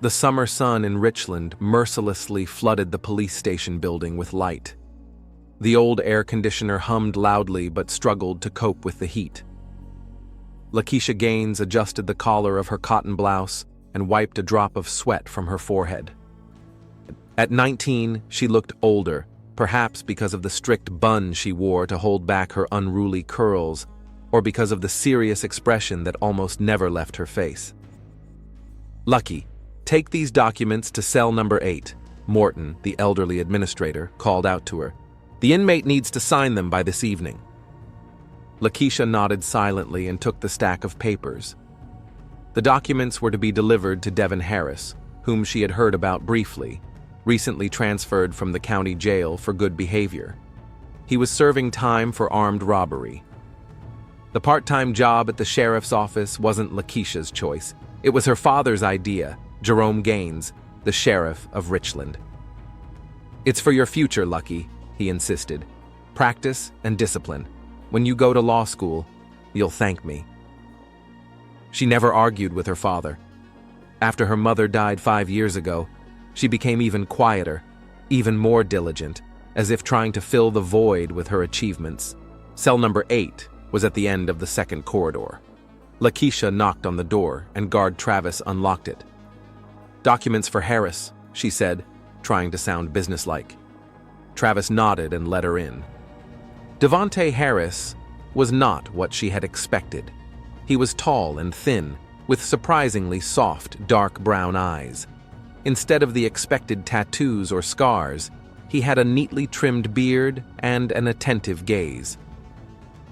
The summer sun in Richland mercilessly flooded the police station building with light. The old air conditioner hummed loudly but struggled to cope with the heat. Lakeisha Gaines adjusted the collar of her cotton blouse and wiped a drop of sweat from her forehead. At 19, she looked older, perhaps because of the strict bun she wore to hold back her unruly curls, or because of the serious expression that almost never left her face. "Lucky, take these documents to cell number 8, Morton, the elderly administrator, called out to her. "The inmate needs to sign them by this evening." Lakeisha nodded silently and took the stack of papers. The documents were to be delivered to Devin Harris, whom she had heard about briefly, recently transferred from the county jail for good behavior. He was serving time for armed robbery. The part-time job at the sheriff's office wasn't Lakeisha's choice. It was her father's idea, Jerome Gaines, the sheriff of Richland. "It's for your future, Lucky," he insisted. "Practice and discipline. When you go to law school, you'll thank me." She never argued with her father. After her mother died 5 years ago, she became even quieter, even more diligent, as if trying to fill the void with her achievements. Cell number 8 was at the end of the second corridor. Lakeisha knocked on the door, and guard Travis unlocked it. "Documents for Harris," she said, trying to sound businesslike. Travis nodded and let her in. Devonte Harris was not what she had expected. He was tall and thin, with surprisingly soft, dark brown eyes. Instead of the expected tattoos or scars, he had a neatly trimmed beard and an attentive gaze.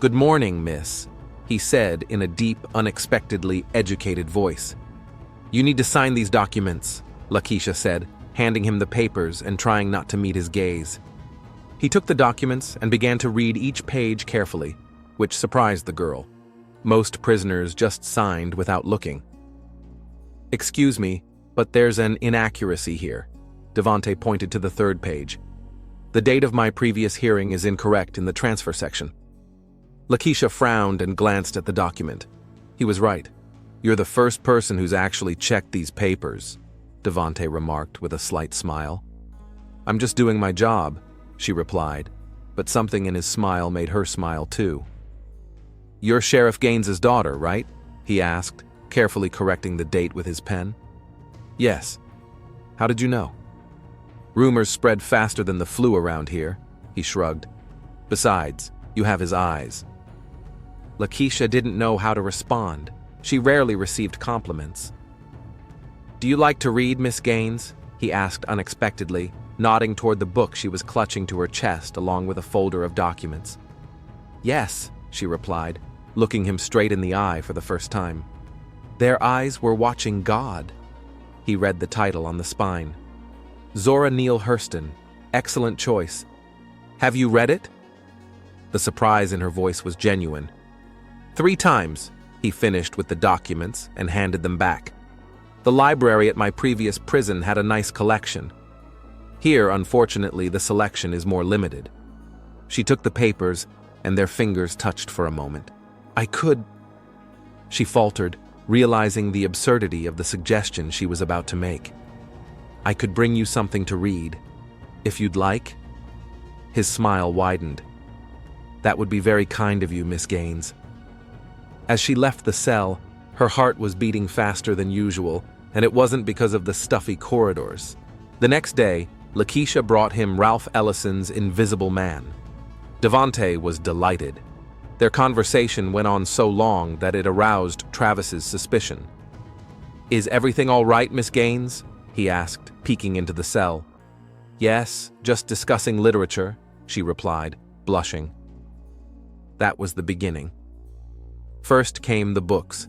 "Good morning, miss," he said in a deep, unexpectedly educated voice. "You need to sign these documents," Lakeisha said, handing him the papers and trying not to meet his gaze. He took the documents and began to read each page carefully, which surprised the girl. Most prisoners just signed without looking. "Excuse me, but there's an inaccuracy here." Devonte pointed to the third page. "The date of my previous hearing is incorrect in the transfer section." Lakeisha frowned and glanced at the document. He was right. "You're the first person who's actually checked these papers," Devonte remarked with a slight smile. "I'm just doing my job," she replied, but something in his smile made her smile too. "You're Sheriff Gaines's daughter, right?" he asked, carefully correcting the date with his pen. "Yes. How did you know?" "Rumors spread faster than the flu around here," he shrugged. "Besides, you have his eyes." Lakeisha didn't know how to respond. She rarely received compliments. "Do you like to read, Miss Gaines?" he asked unexpectedly, nodding toward the book she was clutching to her chest along with a folder of documents. "Yes," she replied, looking him straight in the eye for the first time. Their eyes were watching God. He read the title on the spine. "Zora Neale Hurston. Excellent choice. Have you read it?" The surprise in her voice was genuine. "3 times, he finished with the documents and handed them back. "The library at my previous prison had a nice collection. Here, unfortunately, the selection is more limited." She took the papers, and their fingers touched for a moment. "I could—" She faltered, realizing the absurdity of the suggestion she was about to make. "I could bring you something to read, if you'd like." His smile widened. "That would be very kind of you, Miss Gaines." As she left the cell, her heart was beating faster than usual, and it wasn't because of the stuffy corridors. The next day, Lakeisha brought him Ralph Ellison's Invisible Man. Devonte was delighted. Their conversation went on so long that it aroused Travis's suspicion. "Is everything all right, Miss Gaines?" he asked, peeking into the cell. "Yes, just discussing literature," she replied, blushing. That was the beginning. First came the books.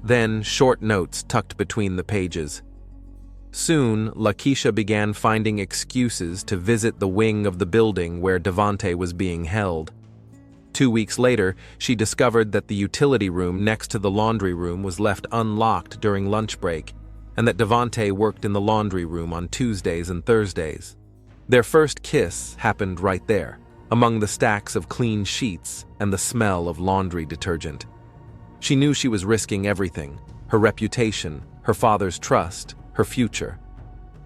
Then short notes tucked between the pages. Soon, Lakeisha began finding excuses to visit the wing of the building where Devonte was being held. 2 weeks later, she discovered that the utility room next to the laundry room was left unlocked during lunch break, and that Devonte worked in the laundry room on Tuesdays and Thursdays. Their first kiss happened right there, among the stacks of clean sheets and the smell of laundry detergent. She knew she was risking everything: her reputation, her father's trust, her future.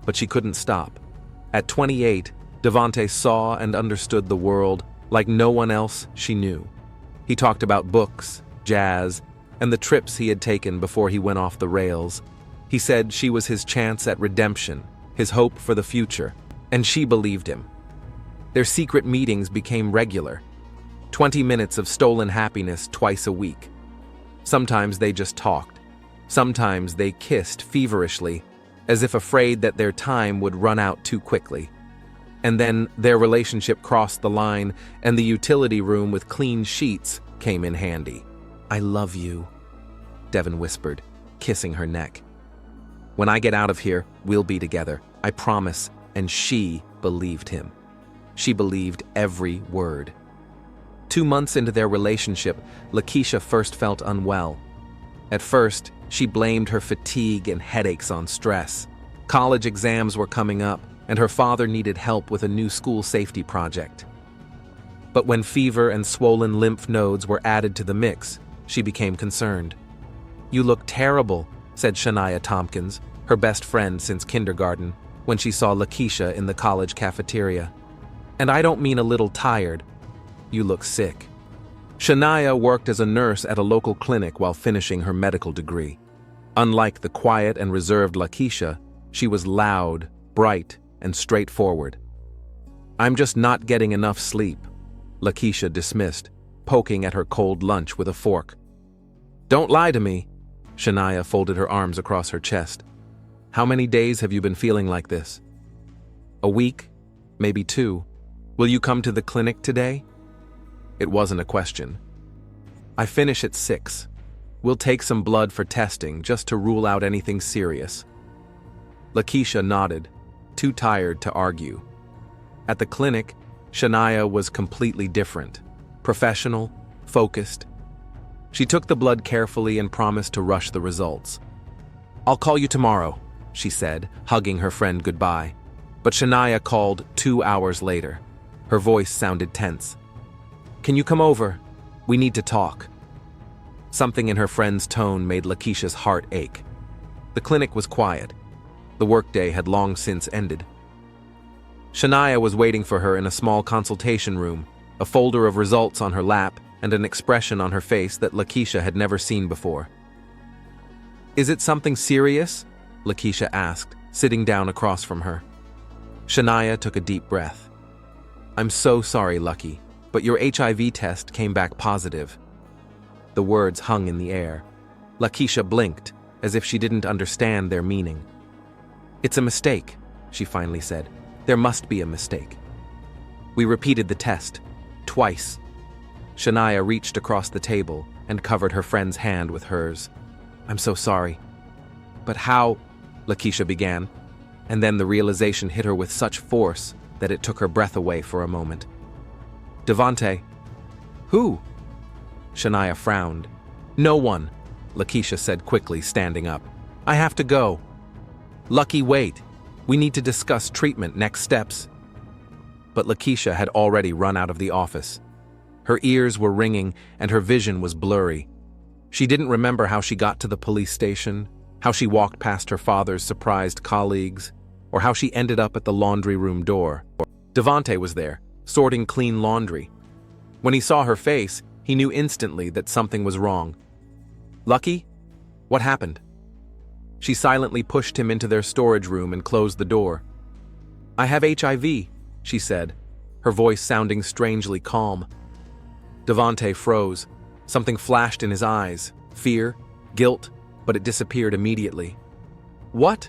But she couldn't stop. At 28, Devante saw and understood the world like no one else she knew. He talked about books, jazz, and the trips he had taken before he went off the rails. He said she was his chance at redemption, his hope for the future, and she believed him. Their secret meetings became regular. 20 minutes of stolen happiness twice a week. Sometimes they just talked. Sometimes they kissed feverishly, as if afraid that their time would run out too quickly. And then their relationship crossed the line, and the utility room with clean sheets came in handy. "I love you," Devon whispered, kissing her neck. "When I get out of here, we'll be together, I promise." And she believed him. She believed every word. 2 months into their relationship, Lakeisha first felt unwell. At first, she blamed her fatigue and headaches on stress. College exams were coming up, and her father needed help with a new school safety project. But when fever and swollen lymph nodes were added to the mix, she became concerned. "You look terrible," said Shania Tompkins, her best friend since kindergarten, when she saw Lakeisha in the college cafeteria. "And I don't mean a little tired. You look sick." Shania worked as a nurse at a local clinic while finishing her medical degree. Unlike the quiet and reserved Lakeisha, she was loud, bright, and straightforward. "I'm just not getting enough sleep," Lakeisha dismissed, poking at her cold lunch with a fork. "Don't lie to me." Shania folded her arms across her chest. "How many days have you been feeling like this?" "A week, maybe 2. Will you come to the clinic today?" It wasn't a question. "I finish at 6. We'll take some blood for testing just to rule out anything serious." Lakeisha nodded, too tired to argue. At the clinic, Shania was completely different. Professional, focused. She took the blood carefully and promised to rush the results. "I'll call you tomorrow," she said, hugging her friend goodbye. But Shania called 2 hours later. Her voice sounded tense. "Can you come over? We need to talk." Something in her friend's tone made Lakeisha's heart ache. The clinic was quiet. The workday had long since ended. Shania was waiting for her in a small consultation room, a folder of results on her lap and an expression on her face that Lakeisha had never seen before. "Is it something serious?" Lakeisha asked, sitting down across from her. Shania took a deep breath. "I'm so sorry, Lucky, but your HIV test came back positive." The words hung in the air. Lakeisha blinked, as if she didn't understand their meaning. "It's a mistake," she finally said. "There must be a mistake." We repeated the test, twice. Shania reached across the table and covered her friend's hand with hers. "I'm so sorry." "But how?" Lakeisha began, and then the realization hit her with such force that it took her breath away for a moment. "Devante." "Who?" Shania frowned. "No one," Lakeisha said quickly, standing up. "I have to go." "Lucky, wait. We need to discuss treatment, next steps." But Lakeisha had already run out of the office. Her ears were ringing and her vision was blurry. She didn't remember how she got to the police station, how she walked past her father's surprised colleagues, or how she ended up at the laundry room door. Devante was there, sorting clean laundry. When he saw her face, he knew instantly that something was wrong. "Lucky? What happened?" She silently pushed him into their storage room and closed the door. "I have HIV, she said, her voice sounding strangely calm. Devante froze. Something flashed in his eyes, fear, guilt, but it disappeared immediately. "What?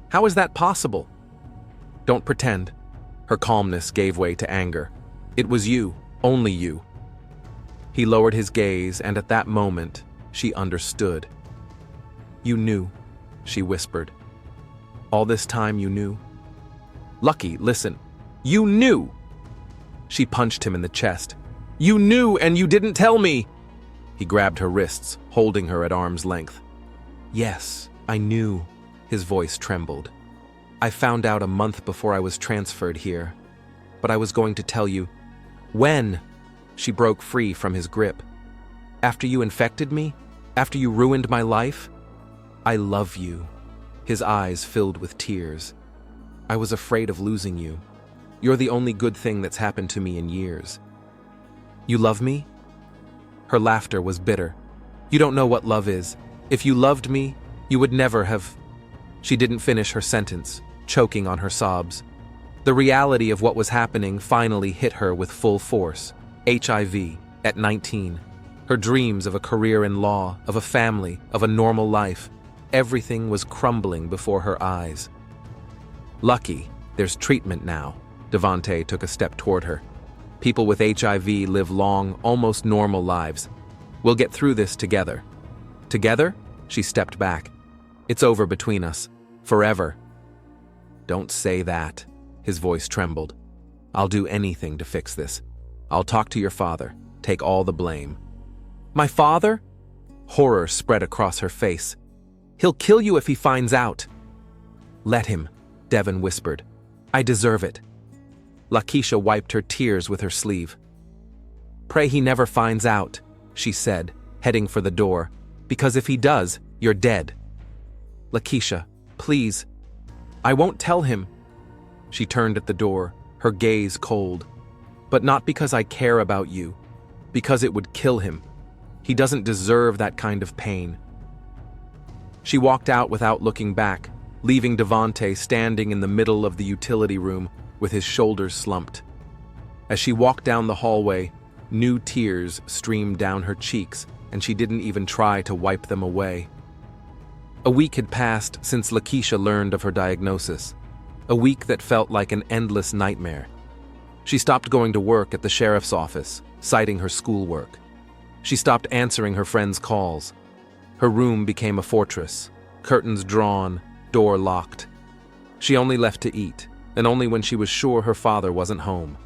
How is that possible?" "Don't pretend." Her calmness gave way to anger. "It was you, only you." He lowered his gaze, and at that moment, she understood. "You knew," she whispered. "All this time you knew?" "Lucky, listen. You knew!" She punched him in the chest. "You knew and you didn't tell me!" He grabbed her wrists, holding her at arm's length. "Yes, I knew." His voice trembled. "I found out a month before I was transferred here. But I was going to tell you." "When?" She broke free from his grip. "After you infected me? After you ruined my life? I love you." his eyes filled with tears. "I was afraid of losing you. You're the only good thing that's happened to me in years." "You love me?" Her laughter was bitter. "You don't know what love is. If you loved me, you would never have—" She didn't finish her sentence, choking on her sobs. The reality of what was happening finally hit her with full force. HIV, at 19. Her dreams of a career in law, of a family, of a normal life, everything was crumbling before her eyes. "Lucky, there's treatment now." Devante took a step toward her. "People with HIV live long, almost normal lives. We'll get through this together." "Together?" She stepped back. "It's over between us. Forever." "Don't say that." His voice trembled. "I'll do anything to fix this. I'll talk to your father. Take all the blame." "My father?" Horror spread across her face. "He'll kill you if he finds out." "Let him," Devon whispered. "I deserve it." Lakeisha wiped her tears with her sleeve. "Pray he never finds out," she said, heading for the door, "because if he does, you're dead." "Lakeisha, please." "I won't tell him." She turned at the door, her gaze cold. "But not because I care about you. Because it would kill him. He doesn't deserve that kind of pain." She walked out without looking back, leaving Devante standing in the middle of the utility room with his shoulders slumped. As she walked down the hallway, new tears streamed down her cheeks, and she didn't even try to wipe them away. A week had passed since Lakeisha learned of her diagnosis, a week that felt like an endless nightmare. She stopped going to work at the sheriff's office, citing her schoolwork. She stopped answering her friends' calls. Her room became a fortress, curtains drawn, door locked. She only left to eat, and only when she was sure her father wasn't home.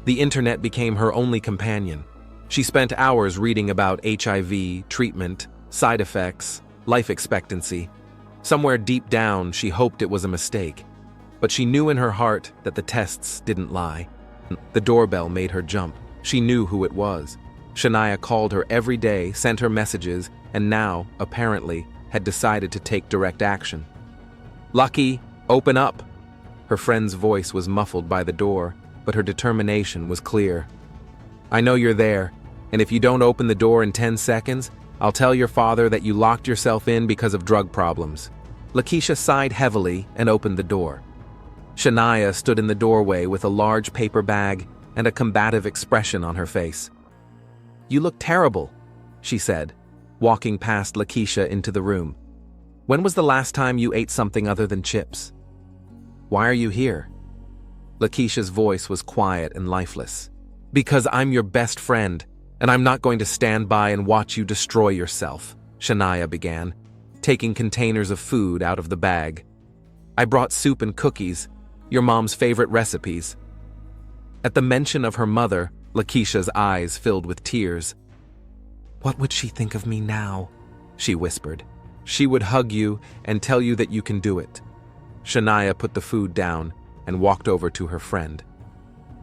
The internet became her only companion. She spent hours reading about HIV, treatment, side effects, life expectancy. Somewhere deep down, she hoped it was a mistake. But she knew in her heart that the tests didn't lie. The doorbell made her jump. She knew who it was. Shania called her every day, sent her messages, and now, apparently, had decided to take direct action. "Lucky, open up!" Her friend's voice was muffled by the door, but her determination was clear. "I know you're there, and if you don't open the door in 10 seconds, I'll tell your father that you locked yourself in because of drug problems." Lakeisha sighed heavily and opened the door. Shania stood in the doorway with a large paper bag and a combative expression on her face. "You look terrible," she said, walking past Lakeisha into the room. "When was the last time you ate something other than chips? Why are you here?" Lakeisha's voice was quiet and lifeless. "Because I'm your best friend, and I'm not going to stand by and watch you destroy yourself," Shania began, taking containers of food out of the bag. "I brought soup and cookies, your mom's favorite recipes." At the mention of her mother, Lakeisha's eyes filled with tears. "What would she think of me now?" she whispered. "She would hug you and tell you that you can do it." Shania put the food down and walked over to her friend.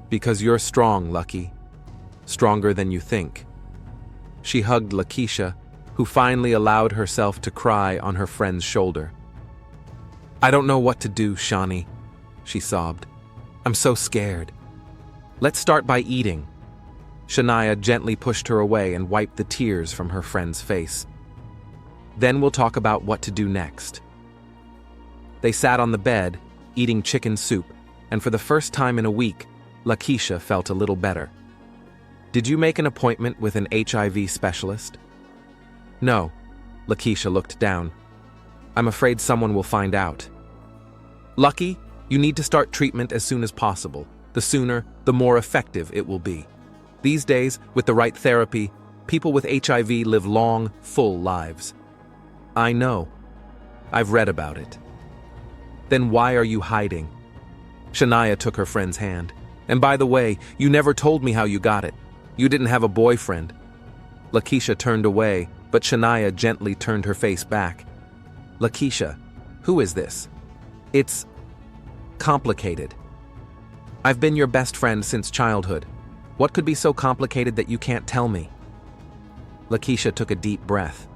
"Because you're strong, Lucky. Stronger than you think." She hugged Lakeisha, who finally allowed herself to cry on her friend's shoulder. "I don't know what to do, Shani," she sobbed. "I'm so scared. Let's start by eating." Shania gently pushed her away and wiped the tears from her friend's face. "Then we'll talk about what to do next." They sat on the bed, eating chicken soup, and for the first time in a week, Lakeisha felt a little better. "Did you make an appointment with an HIV specialist?" "No." Lakeisha looked down. "I'm afraid someone will find out." "Lucky, you need to start treatment as soon as possible. The sooner, the more effective it will be. These days, with the right therapy, people with HIV live long, full lives." "I know. I've read about it." "Then why are you hiding?" Shania took her friend's hand. "And by the way, you never told me how you got it. You didn't have a boyfriend." Lakeisha turned away, but Shania gently turned her face back. "Lakeisha, who is this? It's complicated. I've been your best friend since childhood. What could be so complicated that you can't tell me?" Lakeisha took a deep breath.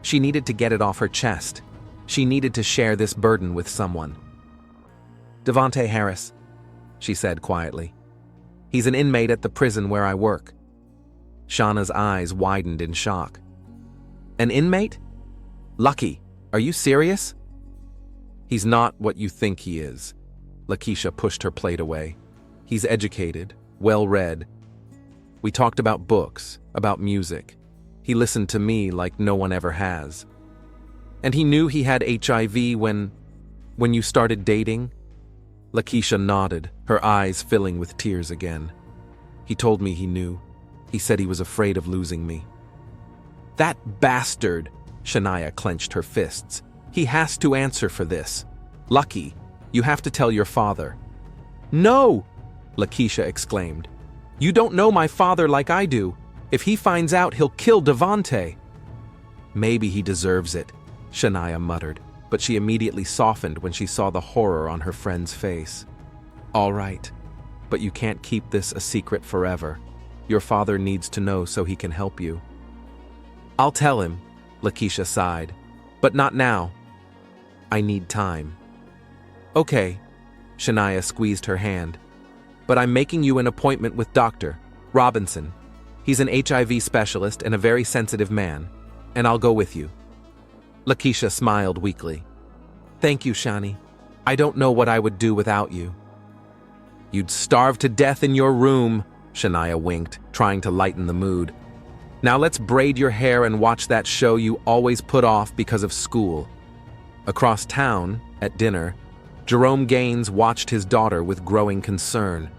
She needed to get it off her chest. She needed to share this burden with someone. "Devonte Harris," she said quietly. "He's an inmate at the prison where I work." Shauna's eyes widened in shock. "An inmate? Lucky, are you serious?" "He's not what you think he is." Lakeisha pushed her plate away. "He's educated, well-read. We talked about books, about music. He listened to me like no one ever has. And he knew he had HIV when you started dating?" Lakeisha nodded, her eyes filling with tears again. "He told me he knew. He said he was afraid of losing me." "That bastard!" Shania clenched her fists. "He has to answer for this. Lucky, you have to tell your father." "No!" Lakeisha exclaimed. "You don't know my father like I do. If he finds out, he'll kill Devonte." "Maybe he deserves it," Shania muttered, but she immediately softened when she saw the horror on her friend's face. "All right, but you can't keep this a secret forever. Your father needs to know so he can help you." "I'll tell him," Lakeisha sighed, "but not now. I need time." "Okay," Shania squeezed her hand, "but I'm making you an appointment with Dr. Robinson. He's an HIV specialist and a very sensitive man, and I'll go with you." Lakeisha smiled weakly. "Thank you, Shani. I don't know what I would do without you." "You'd starve to death in your room," Shania winked, trying to lighten the mood. "Now let's braid your hair and watch that show you always put off because of school." Across town, at dinner, Jerome Gaines watched his daughter with growing concern.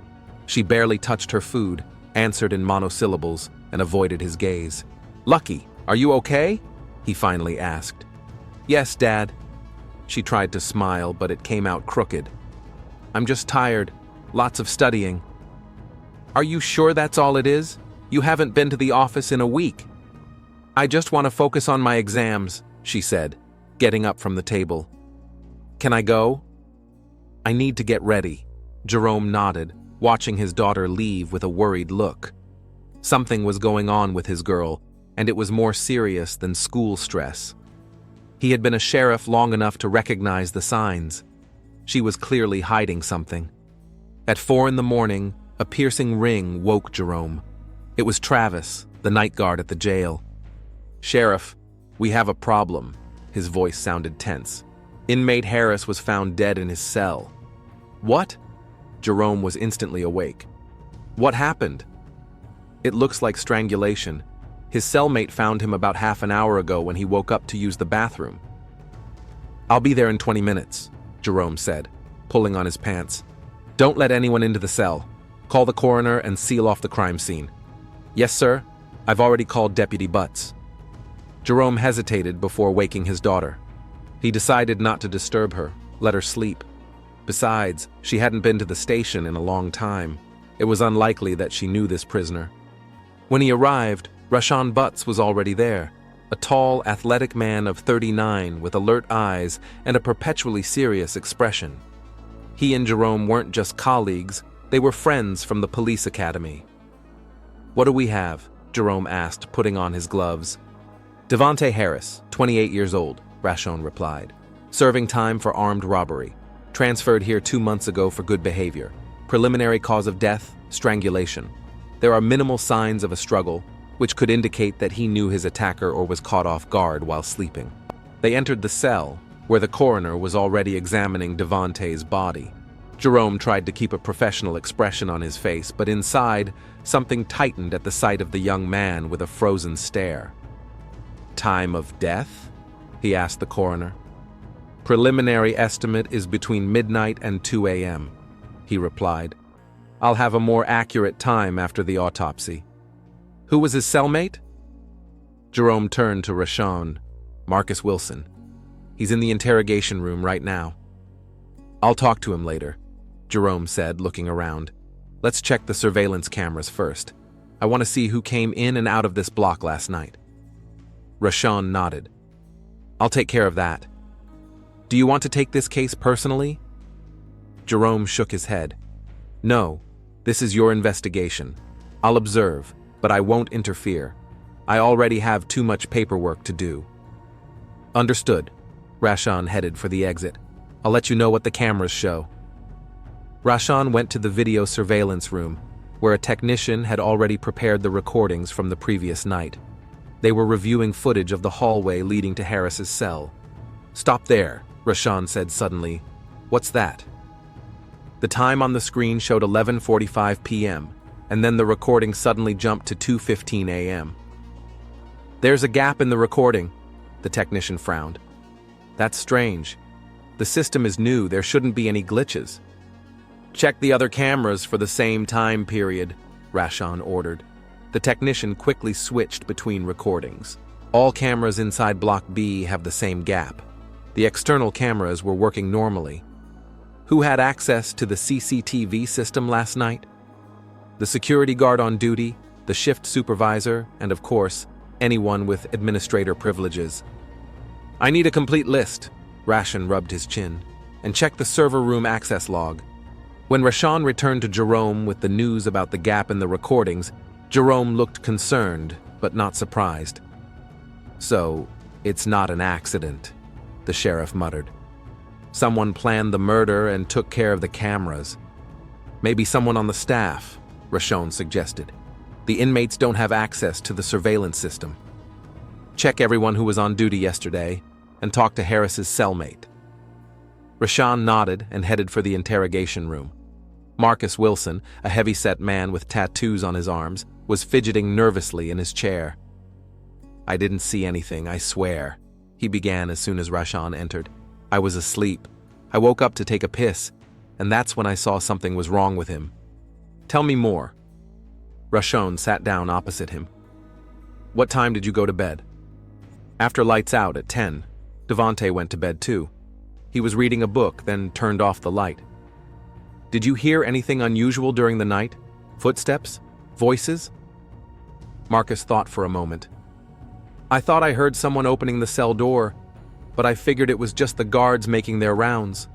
She barely touched her food, answered in monosyllables, and avoided his gaze. "Lucky, are you okay?" he finally asked. "Yes, Dad." She tried to smile, but it came out crooked. "I'm just tired. Lots of studying." "Are you sure that's all it is? You haven't been to the office in a week." "I just want to focus on my exams," she said, getting up from the table. "Can I go?" "I need to get ready." Jerome nodded, watching his daughter leave with a worried look. Something was going on with his girl, and it was more serious than school stress. He had been a sheriff long enough to recognize the signs. She was clearly hiding something. At 4 a.m, a piercing ring woke Jerome. It was Travis, the night guard at the jail. "Sheriff, we have a problem." His voice sounded tense. "Inmate Harris was found dead in his cell." "What?" Jerome was instantly awake. "What happened?" "It looks like strangulation. His cellmate found him about half an hour ago when he woke up to use the bathroom." "I'll be there in 20 minutes, Jerome said, pulling on his pants. "Don't let anyone into the cell. Call the coroner and seal off the crime scene." "Yes, sir. I've already called Deputy Butts." Jerome hesitated before waking his daughter. He decided not to disturb her, let her sleep. Besides, she hadn't been to the station in a long time. It was unlikely that she knew this prisoner. When he arrived, Rashawn Butts was already there, a tall, athletic man of 39 with alert eyes and a perpetually serious expression. He and Jerome weren't just colleagues, they were friends from the police academy. "What do we have?" Jerome asked, putting on his gloves. "Devonte Harris, 28 years old," Rashawn replied. "Serving time for armed robbery. Transferred here 2 months ago for good behavior. Preliminary cause of death, strangulation. There are minimal signs of a struggle, which could indicate that he knew his attacker or was caught off guard while sleeping." They entered the cell, where the coroner was already examining Devonte's body. Jerome tried to keep a professional expression on his face, but inside, something tightened at the sight of the young man with a frozen stare. "Time of death?" he asked the coroner. "Preliminary estimate is between midnight and 2 a.m., he replied. "I'll have a more accurate time after the autopsy." "Who was his cellmate?" Jerome turned to Rashawn. "Marcus Wilson. He's in the interrogation room right now." "I'll talk to him later," Jerome said, looking around. "Let's check the surveillance cameras first. I want to see who came in and out of this block last night." Rashawn nodded. "I'll take care of that. Do you want to take this case personally?" Jerome shook his head. "No, this is your investigation. I'll observe, but I won't interfere. I already have too much paperwork to do." "Understood." Rashan headed for the exit. "I'll let you know what the cameras show." Rashan went to the video surveillance room, where a technician had already prepared the recordings from the previous night. They were reviewing footage of the hallway leading to Harris's cell. "Stop there," Rashan said suddenly. "What's that?" The time on the screen showed 11:45 p.m., and then the recording suddenly jumped to 2:15 a.m. "There's a gap in the recording," the technician frowned. "That's strange. The system is new, there shouldn't be any glitches." "Check the other cameras for the same time period," Rashan ordered. The technician quickly switched between recordings. All cameras inside Block B have the same gap. The external cameras were working normally. Who had access to the CCTV system last night? The security guard on duty, the shift supervisor, and of course, anyone with administrator privileges. "I need a complete list," Rashan rubbed his chin, "and check the server room access log." When Rashan returned to Jerome with the news about the gap in the recordings, Jerome looked concerned, but not surprised. "So, it's not an accident," the sheriff muttered. "Someone planned the murder and took care of the cameras. Maybe someone on the staff," Rashan suggested. "The inmates don't have access to the surveillance system. Check everyone who was on duty yesterday, and talk to Harris's cellmate." Rashan nodded and headed for the interrogation room. Marcus Wilson, a heavy-set man with tattoos on his arms, was fidgeting nervously in his chair. "I didn't see anything, I swear," he began as soon as Rashan entered. "I was asleep. I woke up to take a piss, and that's when I saw something was wrong with him." "Tell me more." Rashan sat down opposite him. "What time did you go to bed?" "After lights out at 10. Devante went to bed too. He was reading a book, then turned off the light." "Did you hear anything unusual during the night? Footsteps? Voices?" Marcus thought for a moment. "I thought I heard someone opening the cell door, but I figured it was just the guards making their rounds."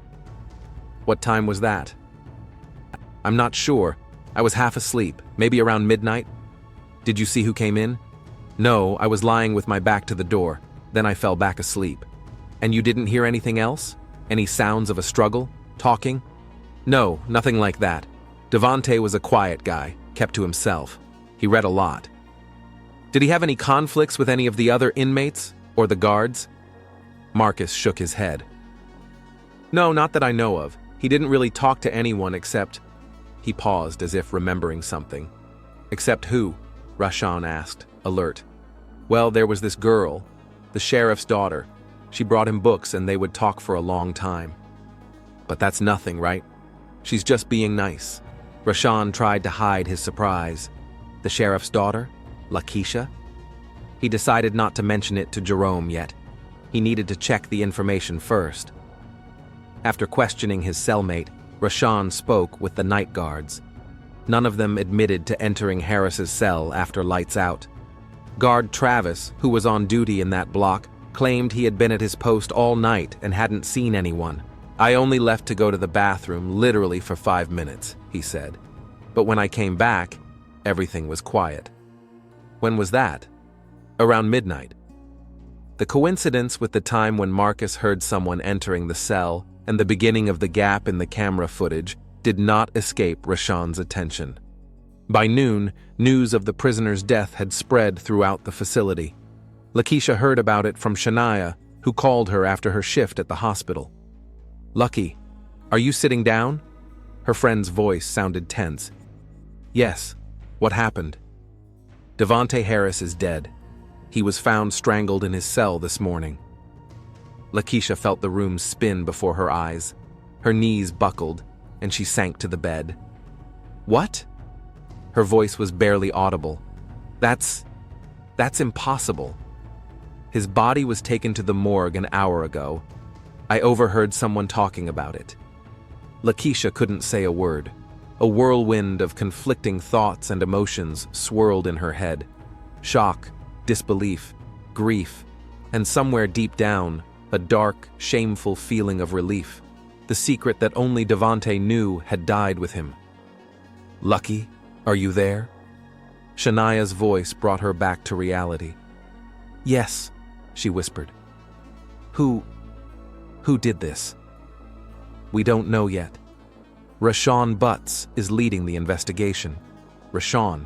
"What time was that?" "I'm not sure. I was half asleep, maybe around midnight." "Did you see who came in?" "No, I was lying with my back to the door. Then I fell back asleep." "And you didn't hear anything else? Any sounds of a struggle? Talking?" "No, nothing like that. Devante was a quiet guy, kept to himself. He read a lot." "Did he have any conflicts with any of the other inmates, or the guards?" Marcus shook his head. "No, not that I know of. He didn't really talk to anyone except—" He paused as if remembering something. "Except who?" Rashan asked, alert. "Well, there was this girl, the sheriff's daughter. She brought him books and they would talk for a long time." "But that's nothing, right? She's just being nice." Rashan tried to hide his surprise. "The sheriff's daughter? Lakeisha?" He decided not to mention it to Jerome yet. He needed to check the information first. After questioning his cellmate, Rashan spoke with the night guards. None of them admitted to entering Harris's cell after lights out. Guard Travis, who was on duty in that block, claimed he had been at his post all night and hadn't seen anyone. "I only left to go to the bathroom literally for 5 minutes," he said. "But when I came back, everything was quiet." "When was that?" "Around midnight." The coincidence with the time when Marcus heard someone entering the cell and the beginning of the gap in the camera footage did not escape Rashan's attention. By noon, news of the prisoner's death had spread throughout the facility. Lakeisha heard about it from Shania, who called her after her shift at the hospital. "Lucky, are you sitting down?" Her friend's voice sounded tense. "Yes. What happened?" "Devante Harris is dead. He was found strangled in his cell this morning." Lakeisha felt the room spin before her eyes. Her knees buckled, and she sank to the bed. "What?" Her voice was barely audible. That's impossible. His body was taken to the morgue an hour ago. I overheard someone talking about it." Lakeisha couldn't say a word. A whirlwind of conflicting thoughts and emotions swirled in her head. Shock, disbelief, grief, and somewhere deep down, a dark, shameful feeling of relief. The secret that only Devante knew had died with him. "Lucky, are you there?" Shania's voice brought her back to reality. "Yes," she whispered. Who Who did this? We don't know yet. Rashawn Butts is leading the investigation. Rashawn,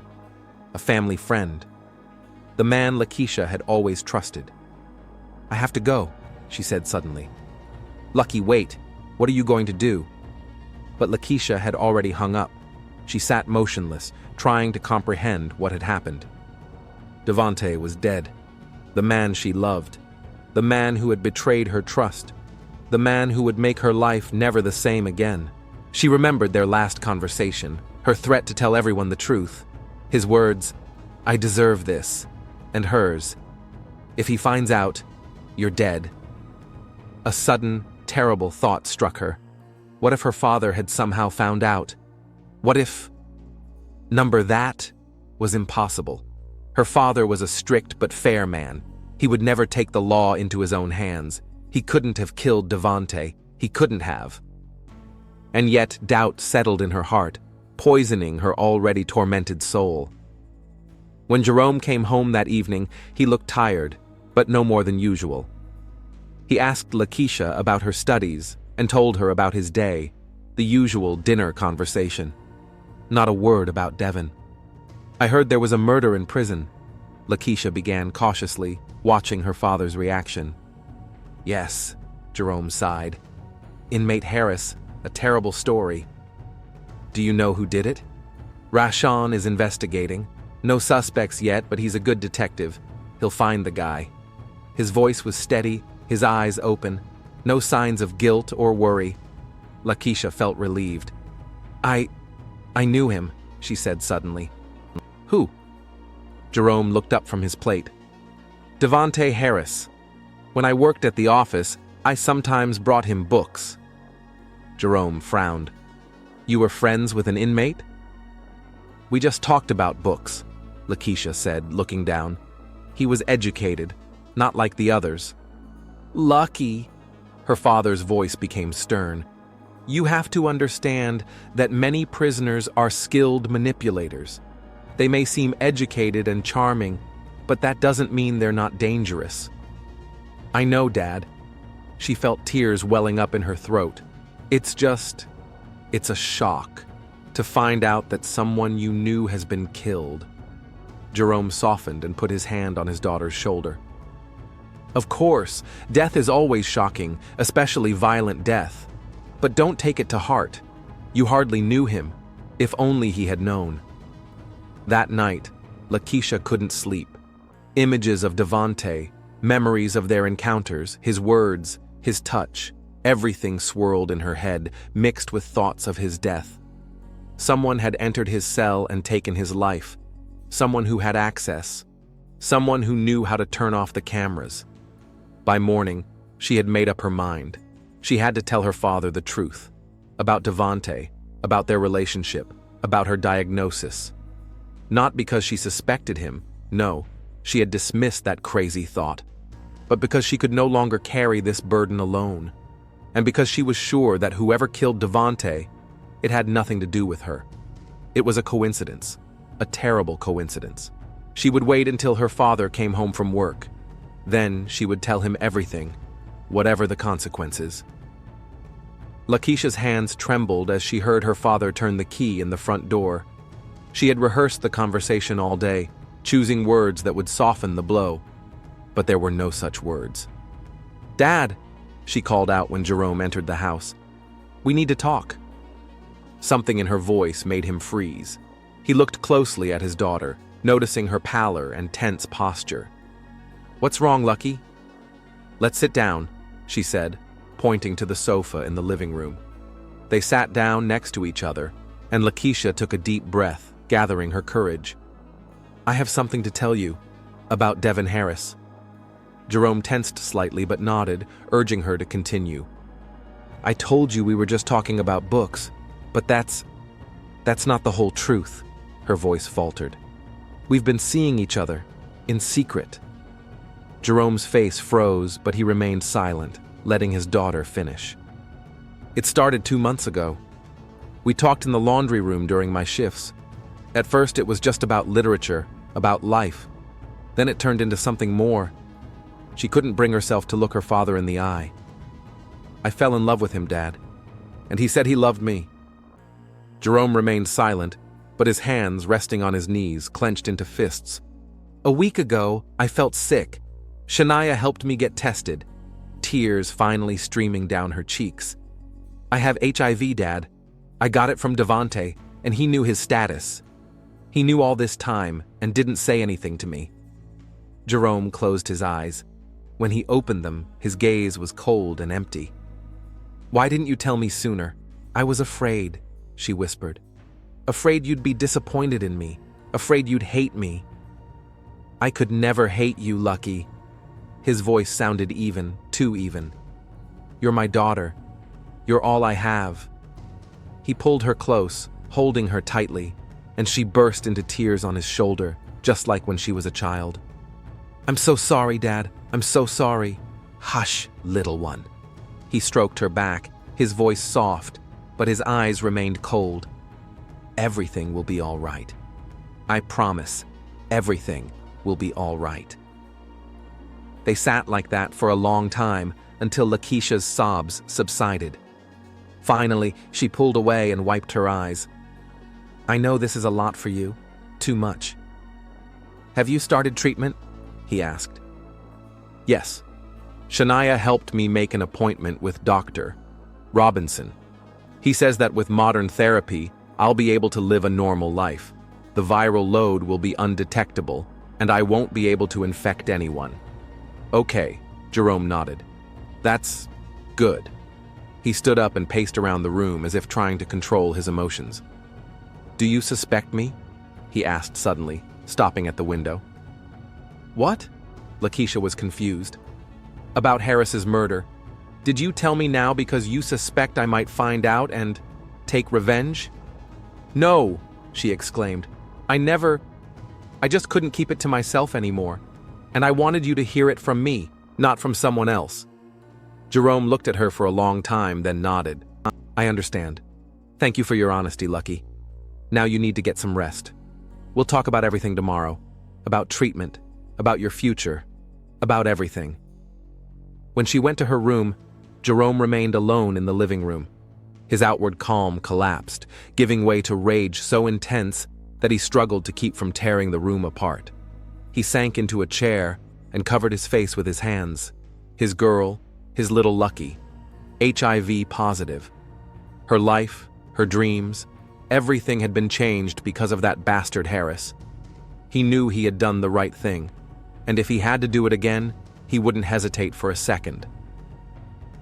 a family friend. The man Lakeisha had always trusted. I have to go, she said suddenly. Lucky, wait. What are you going to do? But Lakeisha had already hung up. She sat motionless, trying to comprehend what had happened. Devante was dead. The man she loved. The man who had betrayed her trust. The man who would make her life never the same again. She remembered their last conversation, her threat to tell everyone the truth. His words, I deserve this, and hers, if he finds out, you're dead. A sudden, terrible thought struck her. What if her father had somehow found out? What if... That was impossible. Her father was a strict but fair man. He would never take the law into his own hands. He couldn't have killed Devante. He couldn't have. And yet doubt settled in her heart, poisoning her already tormented soul. When Jerome came home that evening, he looked tired, but no more than usual. He asked Lakeisha about her studies and told her about his day, the usual dinner conversation. Not a word about Devin. I heard there was a murder in prison, Lakeisha began cautiously, watching her father's reaction. Yes, Jerome sighed. Inmate Harris, a terrible story. Do you know who did it? Rashawn is investigating. No suspects yet, but he's a good detective. He'll find the guy. His voice was steady, his eyes open. No signs of guilt or worry. Lakeisha felt relieved. I knew him, she said suddenly. Who? Jerome looked up from his plate. Devante Harris. When I worked at the office, I sometimes brought him books. Jerome frowned. You were friends with an inmate? We just talked about books, Lakeisha said, looking down. He was educated, not like the others. Lucky. Her father's voice became stern. You have to understand that many prisoners are skilled manipulators. They may seem educated and charming, but that doesn't mean they're not dangerous. I know, Dad. She felt tears welling up in her throat. It's a shock to find out that someone you knew has been killed. Jerome softened and put his hand on his daughter's shoulder. Of course, death is always shocking, especially violent death. But don't take it to heart. You hardly knew him, if only he had known. That night, Lakeisha couldn't sleep. Images of Devante, memories of their encounters, his words, his touch, everything swirled in her head, mixed with thoughts of his death. Someone had entered his cell and taken his life. Someone who had access. Someone who knew how to turn off the cameras. By morning, she had made up her mind. She had to tell her father the truth. About Devante, about their relationship, about her diagnosis. Not because she suspected him, no, she had dismissed that crazy thought, but because she could no longer carry this burden alone, and because she was sure that whoever killed Devante, it had nothing to do with her. It was a coincidence, a terrible coincidence. She would wait until her father came home from work. Then she would tell him everything, whatever the consequences. Lakeisha's hands trembled as she heard her father turn the key in the front door. She had rehearsed the conversation all day, choosing words that would soften the blow. But there were no such words. Dad, she called out when Jerome entered the house. We need to talk. Something in her voice made him freeze. He looked closely at his daughter, noticing her pallor and tense posture. What's wrong, Lucky? Let's sit down, she said, pointing to the sofa in the living room. They sat down next to each other, and Lakeisha took a deep breath, gathering her courage. I have something to tell you about Devin Harris. Jerome tensed slightly but nodded, urging her to continue. I told you we were just talking about books, but that's not the whole truth, her voice faltered. We've been seeing each other, in secret. Jerome's face froze, but he remained silent, letting his daughter finish. It started 2 months ago. We talked in the laundry room during my shifts. At first it was just about literature, about life. Then it turned into something more. She couldn't bring herself to look her father in the eye. I fell in love with him, Dad. And he said he loved me. Jerome remained silent, but his hands, resting on his knees, clenched into fists. A week ago, I felt sick. Shania helped me get tested, tears finally streaming down her cheeks. I have HIV, Dad. I got it from Devante, and he knew his status. He knew all this time and didn't say anything to me. Jerome closed his eyes. When he opened them, his gaze was cold and empty. Why didn't you tell me sooner? I was afraid, she whispered. Afraid you'd be disappointed in me. Afraid you'd hate me. I could never hate you, Lucky. His voice sounded even, too even. You're my daughter. You're all I have. He pulled her close, holding her tightly, and she burst into tears on his shoulder, just like when she was a child. I'm so sorry, Dad. I'm so sorry. Hush, little one. He stroked her back, his voice soft, but his eyes remained cold. Everything will be all right. I promise, everything will be all right. They sat like that for a long time until Lakeisha's sobs subsided. Finally, she pulled away and wiped her eyes. I know this is a lot for you. Too much. Have you started treatment? He asked. Yes. Shania helped me make an appointment with Dr. Robinson. He says that with modern therapy, I'll be able to live a normal life. The viral load will be undetectable, and I won't be able to infect anyone. Okay, Jerome nodded. That's good. He stood up and paced around the room as if trying to control his emotions. Do you suspect me? He asked suddenly, stopping at the window. What? Lakeisha was confused. About Harris's murder. Did you tell me now because you suspect I might find out and take revenge? No, she exclaimed. I just couldn't keep it to myself anymore. And I wanted you to hear it from me, not from someone else. Jerome looked at her for a long time, then nodded. I understand. Thank you for your honesty, Lucky. Now you need to get some rest. We'll talk about everything tomorrow. About treatment, about your future, about everything. When she went to her room, Jerome remained alone in the living room. His outward calm collapsed, giving way to rage so intense that he struggled to keep from tearing the room apart. He sank into a chair and covered his face with his hands. His girl, his little Lucky, HIV positive. Her life, her dreams, everything had been changed because of that bastard Harris. He knew he had done the right thing, and if he had to do it again, he wouldn't hesitate for a second.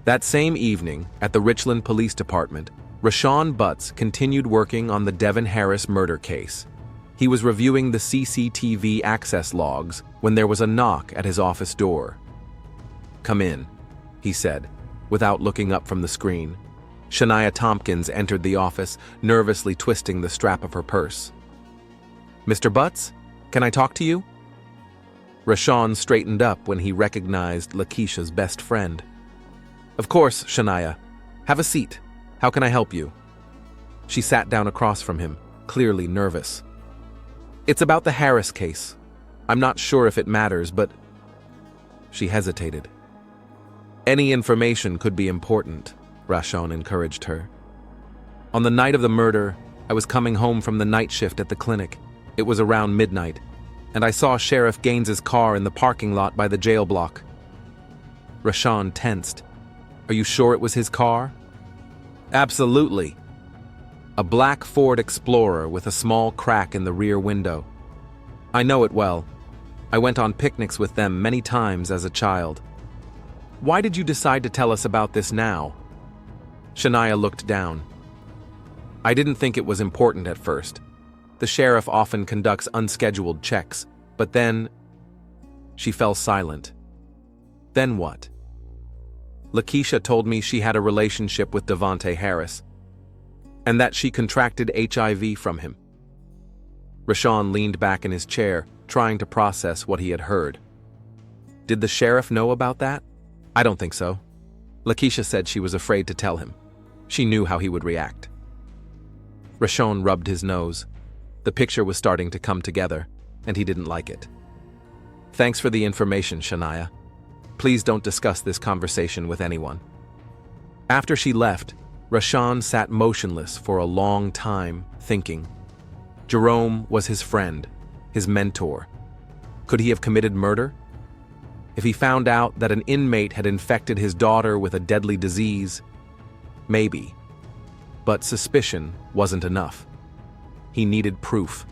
That same evening, at the Richland Police Department, Rashawn Butts continued working on the Devin Harris murder case. He was reviewing the CCTV access logs when there was a knock at his office door. Come in, he said, without looking up from the screen. Shania Tompkins entered the office, nervously twisting the strap of her purse. Mr. Butts, can I talk to you? Rashawn straightened up when he recognized Lakeisha's best friend. Of course, Shania. Have a seat. How can I help you? She sat down across from him, clearly nervous. It's about the Harris case. I'm not sure if it matters, but... She hesitated. Any information could be important, Rashawn encouraged her. On the night of the murder, I was coming home from the night shift at the clinic. It was around midnight, and I saw Sheriff Gaines's car in the parking lot by the jail block. Rashawn tensed. Are you sure it was his car? Absolutely. A black Ford Explorer with a small crack in the rear window. I know it well. I went on picnics with them many times as a child. Why did you decide to tell us about this now? Shania looked down. I didn't think it was important at first. The sheriff often conducts unscheduled checks, but then... She fell silent. Then what? Lakeisha told me she had a relationship with Devante Harris, and that she contracted HIV from him. Rashawn leaned back in his chair, trying to process what he had heard. Did the sheriff know about that? I don't think so. Lakeisha said she was afraid to tell him. She knew how he would react. Rashawn rubbed his nose. The picture was starting to come together, and he didn't like it. Thanks for the information, Shania. Please don't discuss this conversation with anyone. After she left, Rashawn sat motionless for a long time, thinking. Jerome was his friend, his mentor. Could he have committed murder? If he found out that an inmate had infected his daughter with a deadly disease, maybe. But suspicion wasn't enough. He needed proof.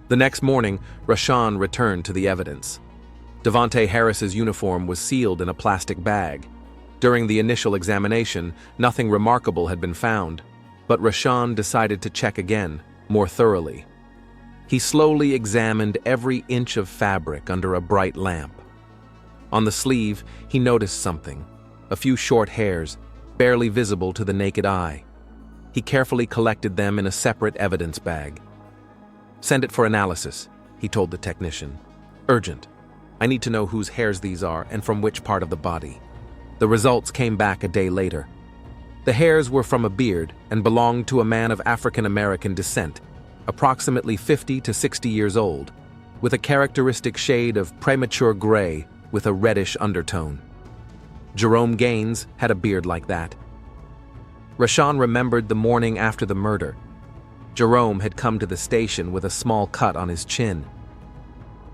The next morning, Rashawn returned to the evidence. Devonte Harris's uniform was sealed in a plastic bag. During the initial examination, nothing remarkable had been found, but Rashawn decided to check again, more thoroughly. He slowly examined every inch of fabric under a bright lamp. On the sleeve, he noticed something, a few short hairs, barely visible to the naked eye. He carefully collected them in a separate evidence bag. "Send it for analysis," he told the technician. "Urgent. I need to know whose hairs these are and from which part of the body." The results came back a day later. The hairs were from a beard and belonged to a man of African American descent, approximately 50 to 60 years old, with a characteristic shade of premature gray with a reddish undertone. Jerome Gaines had a beard like that. Rashawn remembered the morning after the murder. Jerome had come to the station with a small cut on his chin.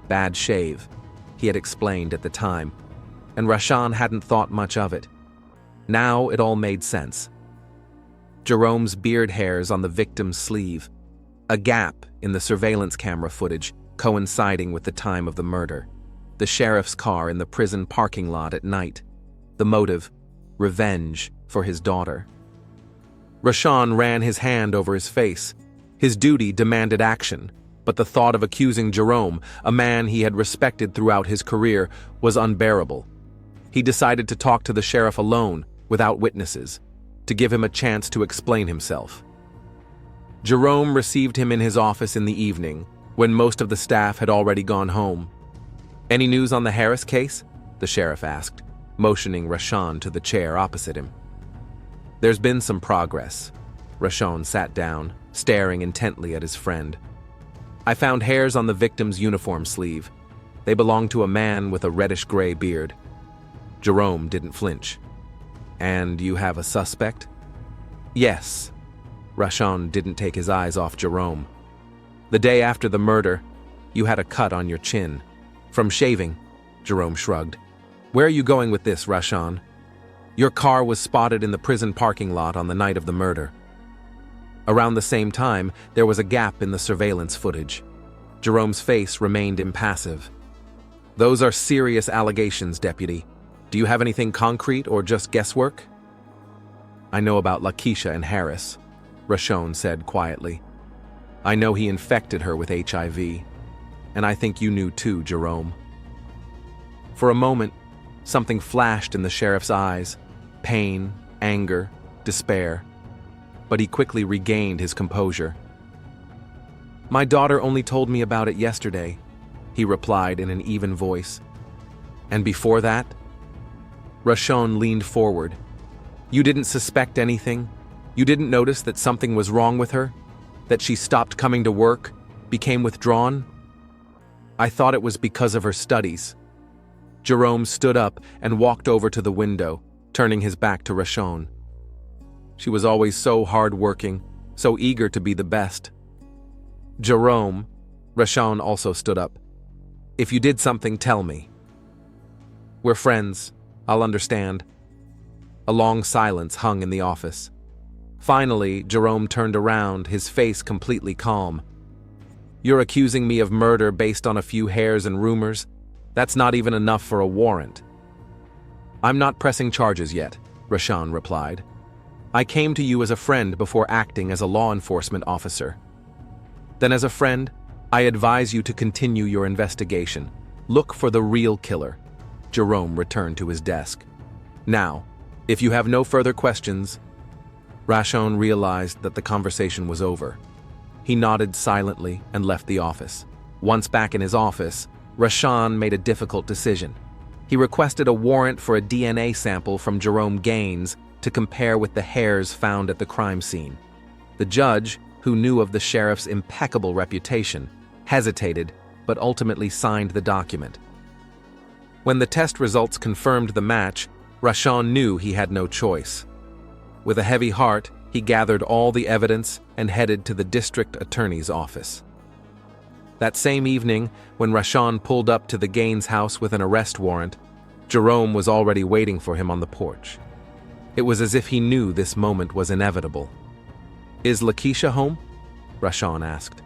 Bad shave, he had explained at the time, and Rashawn hadn't thought much of it. Now it all made sense. Jerome's beard hairs on the victim's sleeve, a gap in the surveillance camera footage coinciding with the time of the murder, the sheriff's car in the prison parking lot at night, the motive, revenge for his daughter. Rashawn ran his hand over his face. His duty demanded action, but the thought of accusing Jerome, a man he had respected throughout his career, was unbearable. He decided to talk to the sheriff alone, without witnesses, to give him a chance to explain himself. Jerome received him in his office in the evening, when most of the staff had already gone home. "Any news on the Harris case?" the sheriff asked, motioning Rashawn to the chair opposite him. "There's been some progress." Rashawn sat down, staring intently at his friend. "I found hairs on the victim's uniform sleeve. They belonged to a man with a reddish-gray beard." Jerome didn't flinch. "And you have a suspect?" "Yes." Rashawn didn't take his eyes off Jerome. "The day after the murder, you had a cut on your chin. From shaving," Jerome shrugged. "Where are you going with this, Rashawn?" "Your car was spotted in the prison parking lot on the night of the murder." Around the same time, there was a gap in the surveillance footage. Jerome's face remained impassive. "Those are serious allegations, Deputy. Do you have anything concrete or just guesswork?" "I know about Lakeisha and Harris," Rashawn said quietly. "I know he infected her with HIV. And I think you knew too, Jerome." For a moment, something flashed in the sheriff's eyes. Pain, anger, despair. But he quickly regained his composure. "My daughter only told me about it yesterday," he replied in an even voice. "And before that?" Rashawn leaned forward. "You didn't suspect anything? You didn't notice that something was wrong with her? That she stopped coming to work, became withdrawn?" "I thought it was because of her studies." Jerome stood up and walked over to the window, turning his back to Rashawn. "She was always so hard-working, so eager to be the best." "Jerome," Rashawn also stood up. "If you did something, tell me." "We're friends. I'll understand." A long silence hung in the office. Finally, Jerome turned around, his face completely calm. "You're accusing me of murder based on a few hairs and rumors? That's not even enough for a warrant." "I'm not pressing charges yet," Rashawn replied. "I came to you as a friend before acting as a law enforcement officer. Then as a friend, I advise you to continue your investigation. Look for the real killer." Jerome returned to his desk. "Now, if you have no further questions..." Rashawn realized that the conversation was over. He nodded silently and left the office. Once back in his office, Rashawn made a difficult decision. He requested a warrant for a DNA sample from Jerome Gaines to compare with the hairs found at the crime scene. The judge, who knew of the sheriff's impeccable reputation, hesitated but ultimately signed the document. When the test results confirmed the match, Rashawn knew he had no choice. With a heavy heart, he gathered all the evidence and headed to the district attorney's office. That same evening, when Rashawn pulled up to the Gaines house with an arrest warrant, Jerome was already waiting for him on the porch. It was as if he knew this moment was inevitable. "Is Lakeisha home?" Rashawn asked.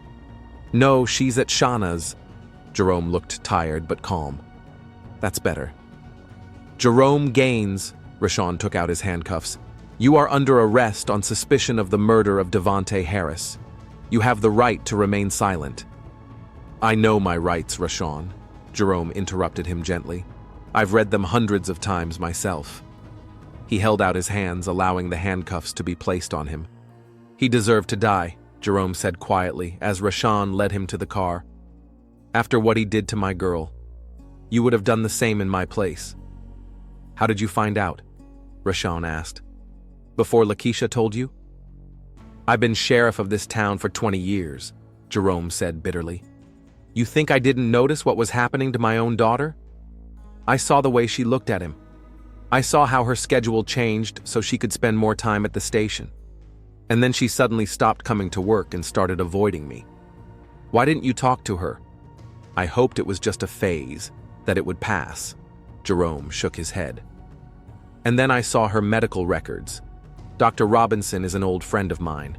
"No, she's at Shauna's." Jerome looked tired but calm. "That's better." "Jerome Gaines," Rashawn took out his handcuffs, "you are under arrest on suspicion of the murder of Devonte Harris. You have the right to remain silent." "I know my rights, Rashawn," Jerome interrupted him gently. "I've read them hundreds of times myself." He held out his hands, allowing the handcuffs to be placed on him. "He deserved to die," Jerome said quietly as Rashawn led him to the car. "After what he did to my girl. You would have done the same in my place." "How did you find out?" Rashawn asked. "Before Lakeisha told you?" "I've been sheriff of this town for 20 years, Jerome said bitterly. "You think I didn't notice what was happening to my own daughter? I saw the way she looked at him. I saw how her schedule changed so she could spend more time at the station. And then she suddenly stopped coming to work and started avoiding me. Why didn't you talk to her?" "I hoped it was just a phase, that it would pass." Jerome shook his head. "And then I saw her medical records. Dr. Robinson is an old friend of mine.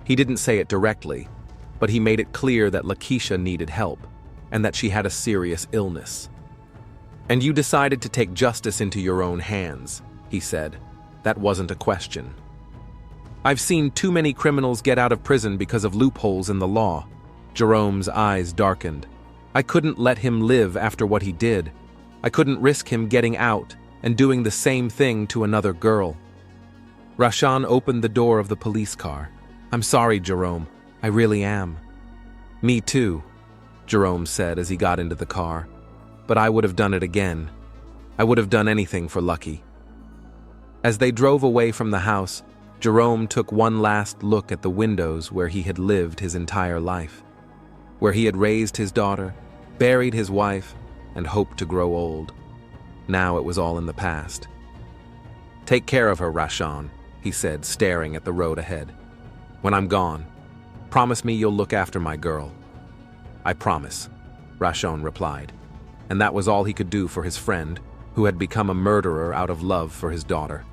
He didn't say it directly, but he made it clear that Lakeisha needed help and that she had a serious illness. And you decided to take justice into your own hands," he said. "That wasn't a question." "I've seen too many criminals get out of prison because of loopholes in the law." Jerome's eyes darkened. "I couldn't let him live after what he did. I couldn't risk him getting out and doing the same thing to another girl." Rashawn opened the door of the police car. "I'm sorry, Jerome. I really am." "Me too," Jerome said as he got into the car. "But I would have done it again. I would have done anything for Lucky." As they drove away from the house, Jerome took one last look at the windows where he had lived his entire life, where he had raised his daughter, buried his wife, and hoped to grow old. Now it was all in the past. "Take care of her, Rashawn," he said, staring at the road ahead. "When I'm gone, promise me you'll look after my girl." "I promise," Rashawn replied, and that was all he could do for his friend, who had become a murderer out of love for his daughter.